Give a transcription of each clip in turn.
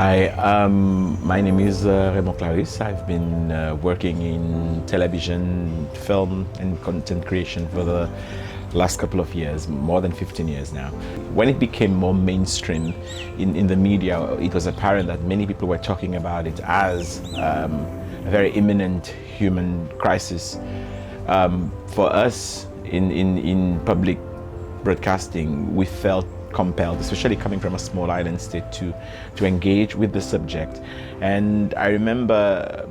Hi, my name is Raymond Clariss. I've been working in television, film, and content creation for the last couple of years, more than 15 years now. When it became more mainstream in the media, it was apparent that many people were talking about it as a very imminent human crisis. For us in public broadcasting, we felt compelled, especially coming from a small island state, to engage with the subject. And I remember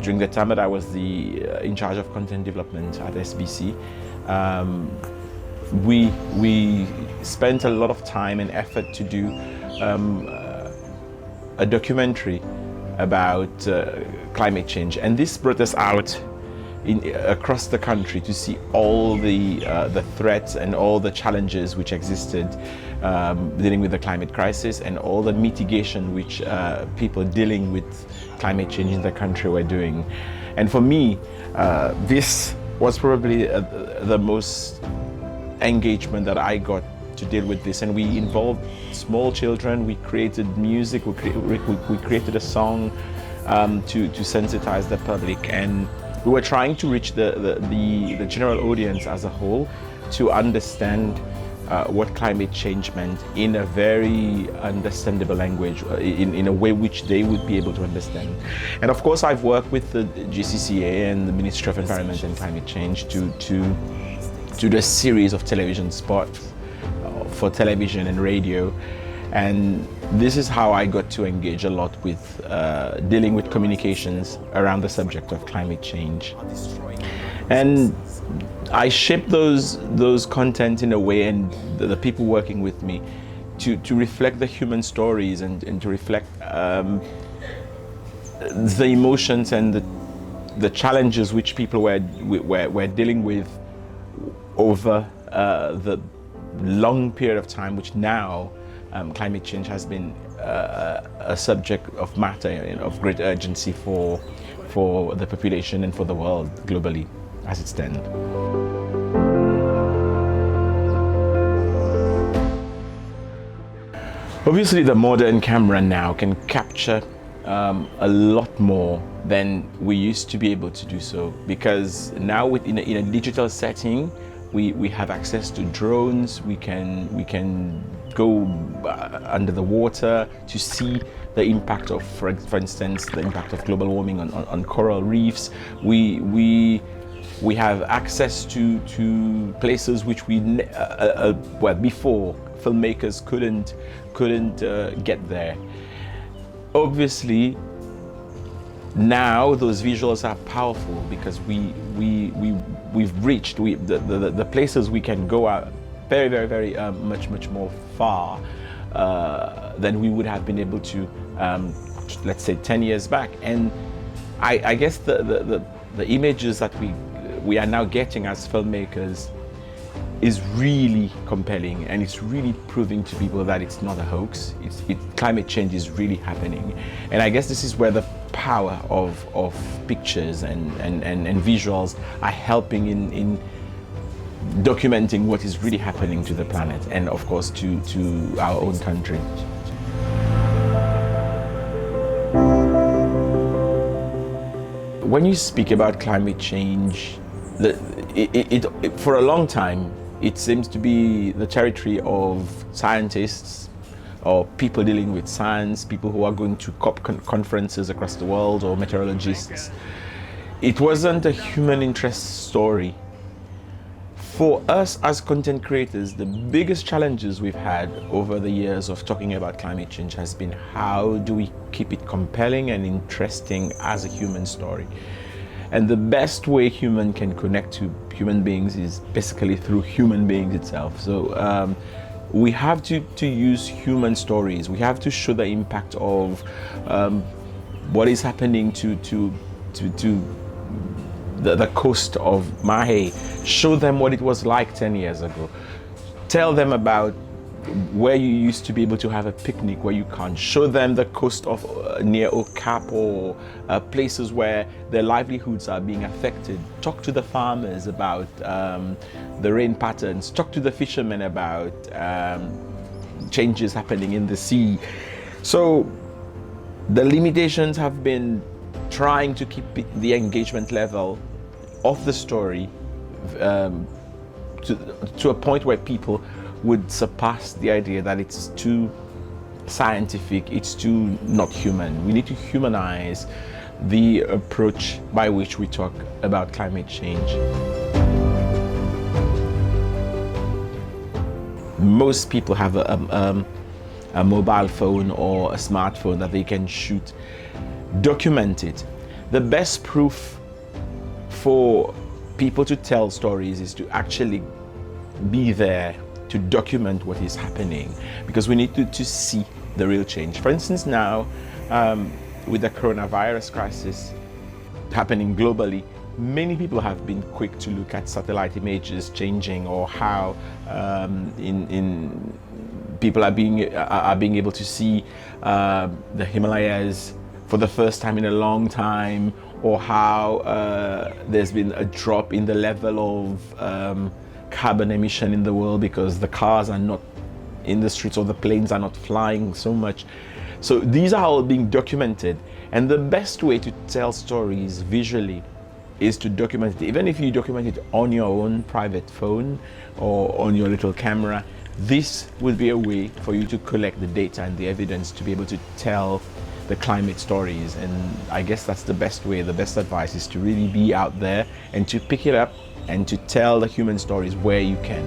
during the time that I was in charge of content development at SBC, we spent a lot of time and effort to do a documentary about climate change, and this brought us out across the country to see all the threats and all the challenges which existed dealing with the climate crisis, and all the mitigation which people dealing with climate change in the country were doing. And for me, this was probably the most engagement that I got to deal with this. And we involved small children, we created music, we created a song to sensitize the public, and we were trying to reach the general audience as a whole to understand what climate change meant in a very understandable language, in a way which they would be able to understand. And of course, I've worked with the GCCA and the Ministry of Environment and Climate Change to do a series of television spots for television and radio. And this is how I got to engage a lot with dealing with communications around the subject of climate change. And I shaped those content in a way, and the people working with me, to reflect the human stories and to reflect the emotions and the challenges which people were dealing with over the long period of time, which now climate change has been a subject of matter and of great urgency for the population and for the world globally as it stands. Obviously, the modern camera now can capture a lot more than we used to be able to do so, because now in a digital setting, we have access to drones. We can go under the water to see the impact of, for instance, the impact of global warming on coral reefs. We have access to places which well, before filmmakers couldn't get there. Obviously, now those visuals are powerful because we've reached the places we can go out very much more far than we would have been able to, let's say, 10 years back. And I guess the images that we are now getting as filmmakers is really compelling, and it's really proving to people that it's not a hoax. Climate change is really happening. And I guess this is where the power of pictures and visuals are helping in documenting what is really happening to the planet, and of course to our own country. When you speak about climate change, for a long time, it seems to be the territory of scientists or people dealing with science, people who are going to COP conferences across the world, or meteorologists. It wasn't a human interest story. For us as content creators, the biggest challenges we've had over the years of talking about climate change has been, how do we keep it compelling and interesting as a human story? And the best way human can connect to human beings is basically through human beings itself. So we have to use human stories. We have to show the impact of what is happening to the coast of Mahé. Show them what it was like 10 years ago. Tell them about where you used to be able to have a picnic where you can't. Show them the coast of near Okap, or places where their livelihoods are being affected. Talk to the farmers about the rain patterns. Talk to the fishermen about changes happening in the sea. So The limitations have been trying to keep the engagement level of the story to a point where people would surpass the idea that it's too scientific, it's too not human. We need to humanize the approach by which we talk about climate change. Most people have a mobile phone or a smartphone that they can shoot, document it. The best proof for people to tell stories is to actually be there to document what is happening, because we need to see the real change. For instance, now with the coronavirus crisis happening globally, many people have been quick to look at satellite images changing, or how people are being able to see the Himalayas for the first time in a long time, or how there's been a drop in the level of carbon emission in the world because the cars are not in the streets or the planes are not flying so much. So these are all being documented, and the best way to tell stories visually is to document it. Even if you document it on your own private phone or on your little camera, this would be a way for you to collect the data and the evidence to be able to tell the climate stories. And I guess that's the best way. The best advice is to really be out there and to pick it up and to tell the human stories where you can.